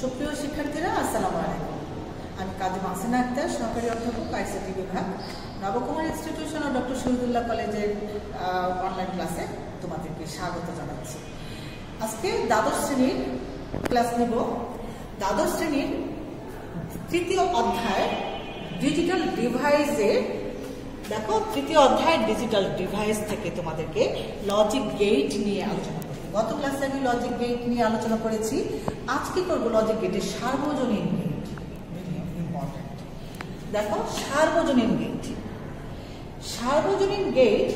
সুপ্রিয় শিক্ষার্থীরা আসসালামু আলাইকুম। আমি কাজী মাহসিনা আক্তার, সহকারী অধ্যাপক আইসিটি বিভাগ, নবকুমার ইনস্টিটিউশন ও ডক্টর শহীদুল্লাহ কলেজের অনলাইন ক্লাসে তোমাদেরকে স্বাগত জানাচ্ছি। আজকে দ্বাদশ শ্রেণীর ক্লাস নেব। দ্বাদশ শ্রেণীর তৃতীয় অধ্যায় ডিজিটাল ডিভাইসের, দেখো তৃতীয় অধ্যায় ডিজিটাল ডিভাইস থেকে তোমাদেরকে লজিক গেট নিয়ে আলোচনা করব। গত ক্লাসে আমি লজিক গেট নিয়ে আলোচনা করেছি, আজকে করবো লজিক গেটের সার্বজনীন গেট। Very important. দেখো সার্বজনীন গেট। সার্বজনীন গেট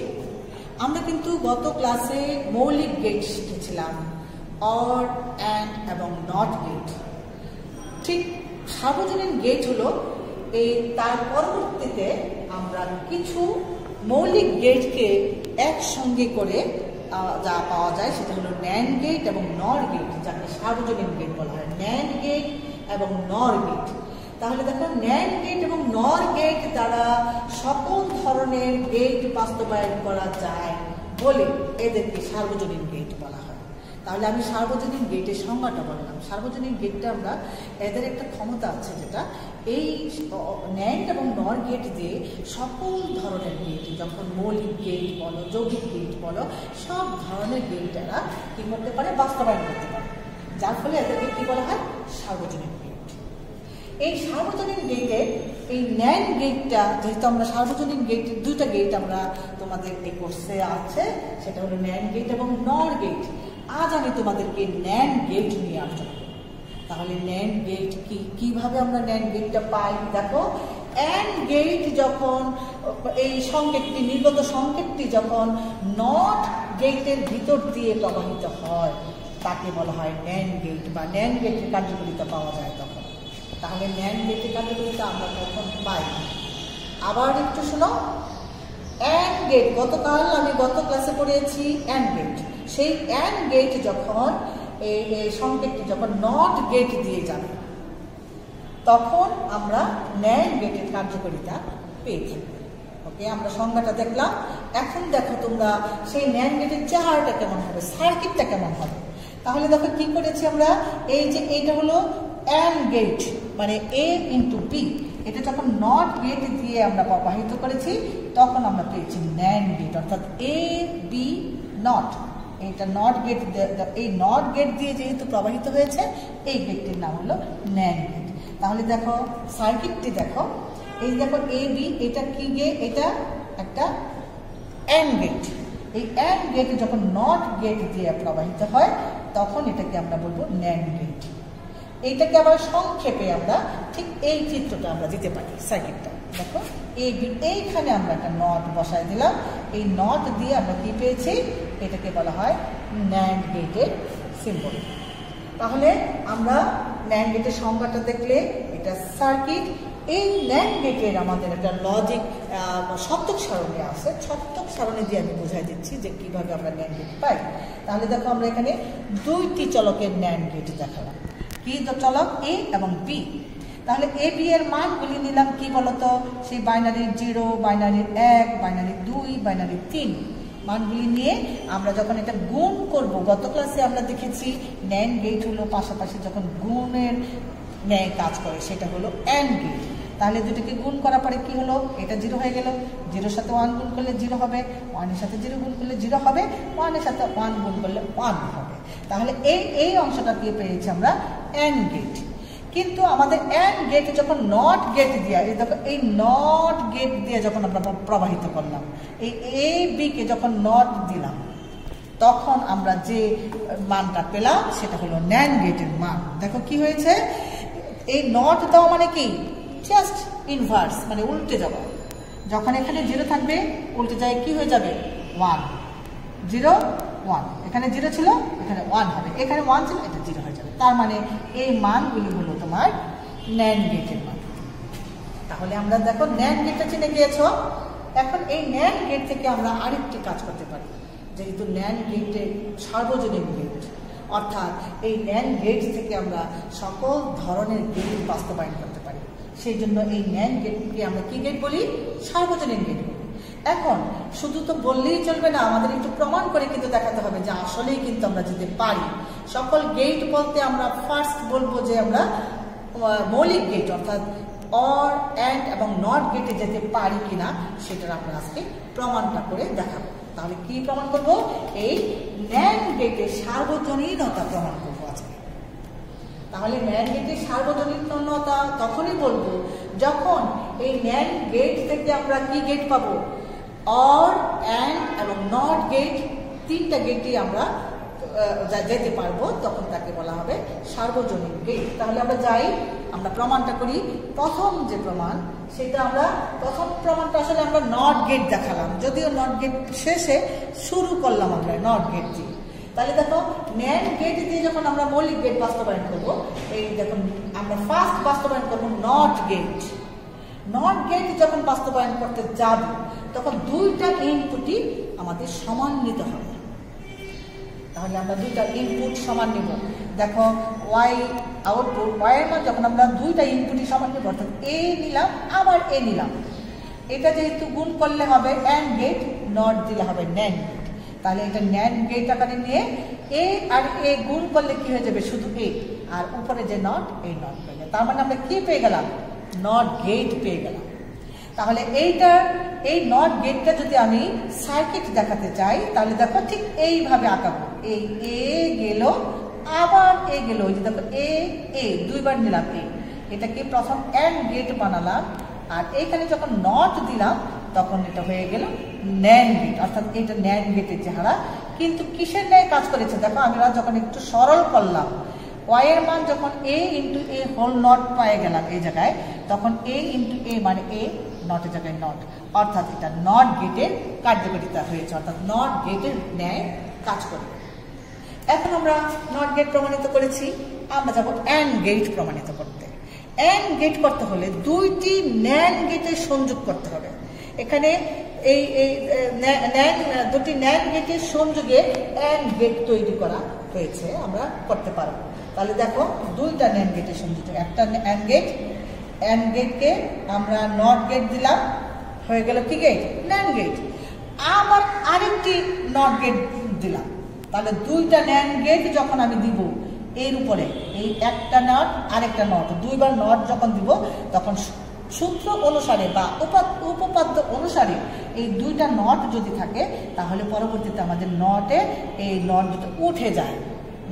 আমরা কিন্তু গত ক্লাসে মৌলিক গেট শিখেছিলাম, অর, অ্যান্ড এবং নট গেট। ঠিক সার্বজনীন গেট হলো এই, তার পরবর্তীতে আমরা কিছু মৌলিক গেটকে একসঙ্গে করে যা পাওয়া যায় সেটা হলো ন্যান্ড গেট এবং নর গেট, যাকে সার্বজনীন গেট বলা হয়। ন্যান্ড গেট এবং নর গেট। তাহলে দেখো ন্যান্ড গেট এবং নর গেট দ্বারা সকল ধরনের গেট বাস্তবায়ন করা যায় বলে এদেরকে সার্বজনীন গেট বলা হয়। তাহলে আমি সার্বজনীন গেটের সংজ্ঞাটা বললাম। সার্বজনীন গেটটা আমরা, এদের একটা ক্ষমতা আছে যেটা এই ন্যান্ড এবং নর গেট দিয়ে সকল ধরনের গেট, যখন মৌলিক গেট বলো, যৌগিক গেট বলো, সব ধরনের গেট এরা কি করতে পারে, বাস্তবায়ন করতে পারে, যার ফলে এদেরকে কি বলা হয়, সার্বজনীন গেট। এই সার্বজনীন গেটে এই ন্যান্ড গেটটা, যেহেতু আমরা সার্বজনীন গেট, দুইটা গেট আমরা তোমাদের এই কোর্সে আছে, সেটা হলো ন্যান্ড গেট এবং নর গেট। আজ আমি তোমাদেরকে ন্যান্ড গেট নিয়ে আলোচনা করব। তাহলে ন্যান্ড গেট কি, কিভাবে আমরা ন্যান্ড গেটটা পাই? দেখো অ্যান্ড গেট যখন এই সংকেতটি, নির্গত সংকেতটি যখন নট গেটের ভিতর দিয়ে প্রবাহিত হয় তাকে বলা হয় ন্যান্ড গেট, বা ন্যান্ড গেটের কার্যকারিতা পাওয়া যায় তখন। তাহলে ন্যান্ড গেটের কার্যকারিতা আমরা কখন পাই? আবার একটু শোনো। অ্যান্ড গেট, গতকাল আমি গত ক্লাসে পড়িয়েছি অ্যান্ড গেট। সেই অ্যান্ড গেট যখন এই সংকেতটি যখন নট গেট দিয়ে যাবে তখন আমরা ন্যান্ড গেটের কার্যকারিতা পেয়ে থাকি। ওকে, আমরা সংজ্ঞাটা দেখলাম। এখন দেখো তোমরা সেই ন্যান্ড গেটের চেহারাটা কেমন হবে, সার্কিটটা কেমন হবে। তাহলে দেখো কি করেছি আমরা, এই যে এইটা হলো অ্যান্ড গেট, মানে এ ইন্টু বি, এটা যখন নট গেট দিয়ে আমরা প্রবাহিত করেছি তখন আমরা পেয়েছি ন্যান্ড গেট, অর্থাৎ এ বি নট। এইটা নট গেট, এই নট গেট দিয়ে যেহেতু প্রবাহিত হয়েছে এই গেটটির নাম হলো ন্যান্ড গেট। তাহলে দেখো সার্কিটটি দেখো, এই দেখো এ বি, এটা কি গেট, এটা একটা অ্যান্ড গেট। এই অ্যান্ড গেট যখন নট গেট দিয়ে প্রবাহিত হয় তখন এটাকে আমরা বলবো ন্যান্ড গেট। এইটাকে আবার সংক্ষেপে আমরা ঠিক এই চিত্রটা আমরা দিতে পারি। সার্কিটটা দেখো এই এইখানে আমরা একটা নট বসাই দিলাম, এই নট দিয়ে আমরা কি পেয়েছি, এটাকে বলা হয় ন্যান্ড গেটের সিম্বল। তাহলে আমরা ন্যান্ড গেটের সংজ্ঞাটা দেখলে এটা সার্কিট। এই ন্যান্ড গেটের আমাদের একটা লজিক সত্যক সারণী আছে, সত্যক সারণী দিয়ে আমি বোঝাই দিচ্ছি যে কিভাবে আমরা ন্যান্ড গেট পাই। তাহলে দেখো আমরা এখানে দুইটি চলকের ন্যান্ড গেট দেখালাম। কি চলক? এ এবং বি। তাহলে এ বি এর মানগুলি নিলাম কি বলতো, সেই বাইনারি 0, বাইনারি 1, বাইনারি 2, বাইনারি 3 মানগুলি নিয়ে আমরা যখন এটা গুণ করব, গত ক্লাসে আমরা দেখেছি ন্যান্ড গেট হলো পাশাপাশি যখন গুণের ন্যায় কাজ করে সেটা হলো অ্যান্ড গেট। তাহলে দুটোকে গুণ করার পরে কি হলো, এটা 0 হয়ে গেল, 0-র সাথে 1 গুণ করলে 0 হবে, 1-এর সাথে 0 গুণ করলে 0 হবে, 1-এর সাথে 1 গুণ করলে 1 হবে। তাহলে এই অংশটা দিয়ে পেয়েছি আমরা অ্যান্ড গেট। কিন্তু আমাদের অ্যান্ড গেট যখন নট গেট দিয়ে, এই নট গেট দিয়ে যখন আমরা প্রবাহিত করলাম, এই এ বি কে যখন নট দিলাম তখন আমরা যে মানটা পেলাম সেটা হলো ন্যান্ড গেটের মান। দেখো কি হয়েছে, এই নট দেওয়া মানে কি, জাস্ট ইনভার্স, মানে উল্টে যাওয়া। যখন এখানে 0 থাকবে উল্টে যায় কি হয়ে যাবে, 1, 0, 1। এখানে 0 ছিল, এখানে 1 হবে, এখানে 1 ছিল, এটা 0 হয়ে যাবে। তার মানে এই মানগুলি হলো তোমার ন্যান্ড গেটের মান। তাহলে আমরা দেখো ন্যান্ড গেটটা চিনে গিয়েছ। এখন এই ন্যান্ড গেট থেকে আমরা আরেকটি কাজ করতে পারি, যেহেতু ন্যান্ড গেটের সার্বজনীন গেট, অর্থাৎ এই ন্যান্ড গেট থেকে আমরা সকল ধরনের গেট বাস্তবায়ন করতে পারি। সেই জন্য এই ন্যান্ড গেটকে আমরা কি গেট বলি, সার্বজনীন গেট বলি। এখন শুধু তো বললেই চলবে না, আমাদের একটু প্রমাণ করে কিন্তু দেখাতে হবে যে আসলেই কিন্তু আমরা যেতে পারি। সকল গেট বলতে আমরা ফার্স্ট বলবো যে আমরা মৌলিক গেট অর্থাৎ অর, অ্যান্ড এবং নট গেটে যেতে পারি কিনা সেটার আমরা আজকে প্রমাণটা করে দেখাবো। তাহলে কি প্রমাণ করব? এই ন্যান্ড গেটের সার্বজনীনতা প্রমাণ করবো আজকে। তাহলে ন্যান্ড গেটের সার্বজনীনতা তখনই বলবো যখন এই ন্যান্ড গেট থেকে আমরা কি গেট পাবো? অর, অ্যান্ড এবং নট গেট, তিনটা গেটই আমরা যেতে পারবো, তখন তাকে বলা হবে সার্বজনীন গেট। তাহলে আমরা যাই, আমরা প্রমাণটা করি। প্রথম যে প্রমাণ সেটা আমরা প্রথম প্রমাণটা আসলে আমরা নট গেট দেখালাম, যদিও নট গেট শেষে শুরু করলাম আমরা নট গেট দিয়ে। তাহলে দেখো ন্যান্ড গেট দিয়ে যখন আমরা মৌলিক গেট বাস্তবায়ন করবো, এই দেখুন আমরা ফার্স্ট বাস্তবায়ন করবো নট গেট। নট গেট যখন বাস্তবায়ন করতে যাব তখন দুইটা ইনপুটই আমাদের সমান নিতে হবে। তাহলে আমরা দুইটা ইনপুট সমান নিব। দেখো ওয়াই আউটপুট, ওয়াই এর মান যখন আমরা দুইটা ইনপুটই সমান নিব, অর্থাৎ এ নিলাম আবার এ নিলাম, এটা যেহেতু গুণ করলে হবে অ্যান্ড গেট, নট দিলে হবে ন্যান্ড গেট। তাহলে এটা ন্যান্ড গেট আকারে নিয়ে এ আর এ গুণ করলে কি হয়ে যাবে? শুধু এ, আর উপরে যে নট, এই নট পেয়ে যাবে। তার মানে আমরা কি পেয়ে গেলাম? নট গেট পেয়ে গেলাম। তাহলে এই নট গেটটা যদি আমি সার্কিট দেখাতে চাই তাহলে দেখো ঠিক এইভাবে আঁকাবো। এই এ গেল আবার এ গেল, ওই যে দেখো এ দুইবার নিলাম এ, এটাকে প্রথম অ্যান্ড গেট বানালাম, আর এইখানে যখন নট দিলাম তখন এটা হয়ে গেল ন্যান্ড গেট, অর্থাৎ এটা ন্যান্ড গেটের চেহারা। কিন্তু কিসের ন্যায় কাজ করেছে দেখো, আমরা যখন একটু সরল করলাম, ওয়াই এর মান যখন এ ইন্টু এ হোল নট পেয়ে গেলাম এই জায়গায়, তখন এ ইন্টু এ মানে এ, নটের জায়গায় নট, অর্থাৎ এটা নট গেটের কার্যকারিতা হয়েছে, অর্থাৎ নট গেটের ন্যায় কাজ করে। এখন আমরা নট গেট প্রমাণিত করেছি, আমরা যাব অ্যান্ড গেট প্রমাণিত করতে। অ্যান্ড গেট করতে হলে দুইটি ন্যান্ড গেটের সংযোগ করতে হবে। এখানে এই দুটি ন্যান্ড গেটের সংযোগে অ্যান্ড গেট তৈরি করা হয়েছে, আমরা করতে পারবো। তাহলে দেখো দুইটা ন্যান্ড গেটের সংযোগ, একটা অ্যান্ড গেটকে আমরা নট গেট দিলাম, হয়ে গেল কি গেট? Nand gate. আবার আরেকটি নট গেট দিলাম, তাহলে দুইটা ন্যান্ড গেট যখন আমি দিব এর উপরে, এই একটা নট আরেকটা নট, দুইবার নট যখন দিব তখন সূত্র অনুসারে বা উপপাদ্য অনুসারে এই দুইটা নট যদি থাকে তাহলে পরবর্তীতে আমাদের নটে এই নট দুটো উঠে যায়।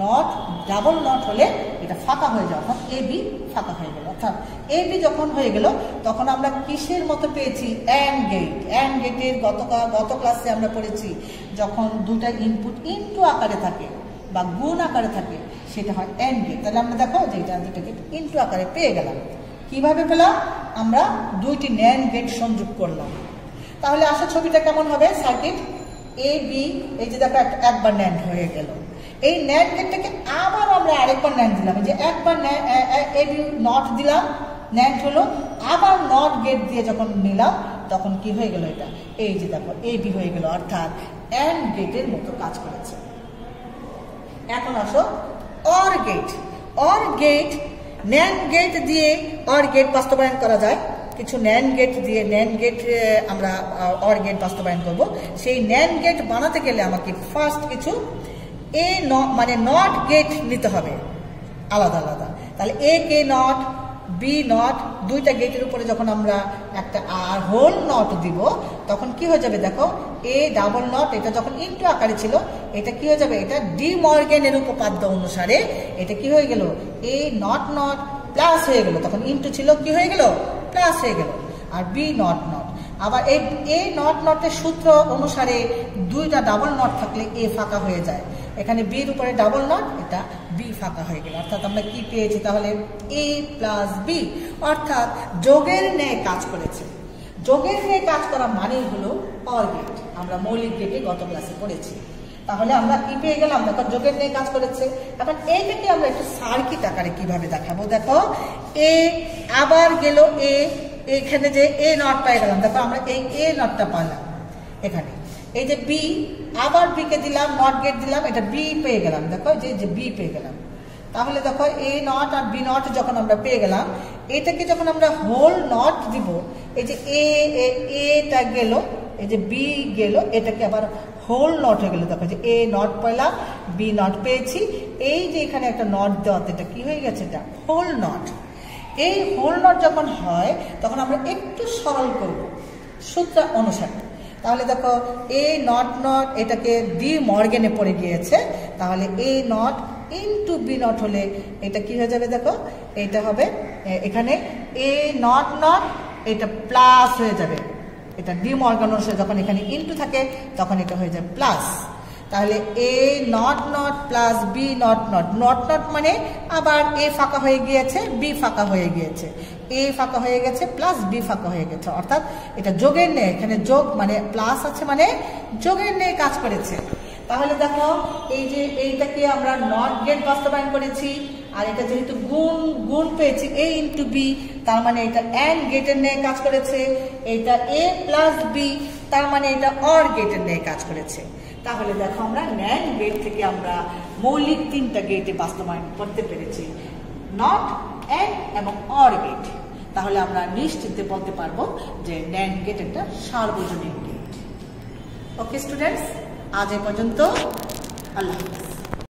নট ডাবল নট হলে এটা ফাঁকা হয়ে যায়, অর্থাৎ এ বি ফাঁকা হয়ে গেল। অর্থাৎ এ বি যখন হয়ে গেল তখন আমরা কিসের মতো পেয়েছি? And get. অ্যান্ড গেটের গত ক্লাসে আমরা পড়েছি যখন দুটা ইনপুট ইনটু আকারে থাকে বা গুণ আকারে থাকে সেটা হয় অ্যান্ড গেট। তাহলে আমরা দেখো যে এটা দুটাকে ইনটু আকারে পেয়ে গেলাম। কিভাবে পেলাম? আমরা দুইটি ন্যান্ড গেট সংযোগ করলাম। তাহলে আসলে ছবিটা কেমন হবে? সার্কিট এ বি, এই যে দেখো একবার ন্যান্ড হয়ে গেল। এই ন্যান্ড গেটটাকে আবার আমরা আরেকবার ন্যান্ড দিলাম, যে একবার এ বি নট দিলাম, ন্যান্ড হলো, আবার নট গেট দিয়ে যখন নিলাম তখন কি হয়ে গেল? এটা এই যে দেখো এ বি হয়ে গেল, অর্থাৎ অ্যান্ড গেটের মতো কাজ করেছে। এখন আসো or gate. Or gate, nand gate দিয়ে অর গেট বাস্তবায়ন করা যায়। কিছু ন্যান্ড গেট দিয়ে ন্যান্ড গেট আমরা অর গেট বাস্তবায়ন করব। সেই ন্যান্ড গেট বানাতে গেলে আমাকে ফার্স্ট কিছু মানে নট গেট নিতে হবে আলাদা আলাদা। তাহলে এ কে নট, বি নট, দুইটা গেটের উপরে যখন আমরা একটা আর হোল নট দিব তখন কি হয়ে যাবে? দেখো এ ডাবল নট, এটা যখন ইনটু আকারে ছিল এটা কি হয়ে যাবে? এটা ডি মর্গেনের উপপাদ্য অনুসারে এটা কি হয়ে গেল? এ নট নট প্লাস হয়ে গেল, তখন ইনটু ছিল কি হয়ে গেল? প্লাস হয়ে গেল। আর বি নট নট, আবার এই এ নট নটের সূত্র অনুসারে দুইটা ডাবল নট থাকলে এ ফাঁকা হয়ে যায়, এখানে বির উপরে ডাবল নট, এটা বি ফাঁকা হয়ে গেল। অর্থাৎ আমরা কি পেয়েছি? তাহলে এ প্লাস বি, অর্থাৎ যোগের ন্যায় কাজ করেছে। যোগের ন্যায় কাজ করা মানেই হলো অর গেট। আমরা মৌলিক গেটে গত ক্লাসে পড়েছি। তাহলে আমরা কি পেয়ে গেলাম? দেখো যোগের ন্যায় কাজ করেছে। এখন এইটাকে আমরা একটু সার্কিট আকারে কিভাবে দেখাবো? দেখো এ আবার গেল এ, এখানে যে এ নট পেয়ে গেলাম, দেখো আমরা এই এ নটটা পেলাম এখানে। এই যে বি, আবার বি কে দিলাম, নট গেট দিলাম, এটা বি পেয়ে গেলাম, দেখো যে বি পেয়ে গেলাম। তাহলে দেখো এ নট আর বি নট যখন আমরা পেয়ে গেলাম, এটাকে যখন আমরা হোল নট দিব, এই যে এটা গেল এই যে বি গেল, এটাকে আবার হোল নট হয়ে গেল। দেখো যে এ নট পেলাম, বি নট পেয়েছি, এই যে এখানে একটা নট দেওয়া, এটা কি হয়ে গেছে, এটা হোল নট। এই হোল নট যখন হয় তখন আমরা একটু সরল করব সূত্র অনুসারে। তাহলে দেখো এ নট নট এটাকে ডি মর্গেনে পড়ে গিয়েছে, তাহলে A not into B not হলে এটা কি হয়ে যাবে, দেখো এটা হবে এখানে এ নট নট, এটা প্লাস হয়ে যাবে, এটা ডি মর্গান অনুসারে যখন এখানে ইন্টু থাকে তখন এটা হয়ে যাবে প্লাস। তাহলে A not not plus B not not, not not মানে আবার এ ফাঁকা হয়ে গিয়েছে, বি ফাঁকা হয়ে গিয়েছে, এ ফাঁকা হয়ে গেছে প্লাস বি ফাঁকা হয়ে গেছে, অর্থাৎ এটা যোগের নেই, এখানে যোগ মানে প্লাস আছে মানে যোগের নেই কাজ করেছে। তাহলে দেখো এই যে এইটাকে আমরা নট গেট বাস্তবায়ন করেছি, আর এটা যেহেতু গুণ গুণ পেয়েছি এ ইন্টু বি, তার মানে এটা অ্যান্ড গেটের নিয়ে কাজ করেছে। এটা এ প্লাস বি, তার মানে এটা অর গেটের নিয়ে কাজ করেছে। তাহলে দেখো আমরা ন্যান্ড গেট থেকে আমরা মৌলিক 3টা গেটে বাস্তবায়ন করতে পেরেছি, নট, অ্যান্ড এবং অর গেট। তাহলে আমরা নিশ্চিন্তে বলতে পারবো যে ন্যান্ড গেট একটা সার্বজনীন গেট। ওকে স্টুডেন্টস, আজ এ পর্যন্ত, আল্লাহ হাফেজ।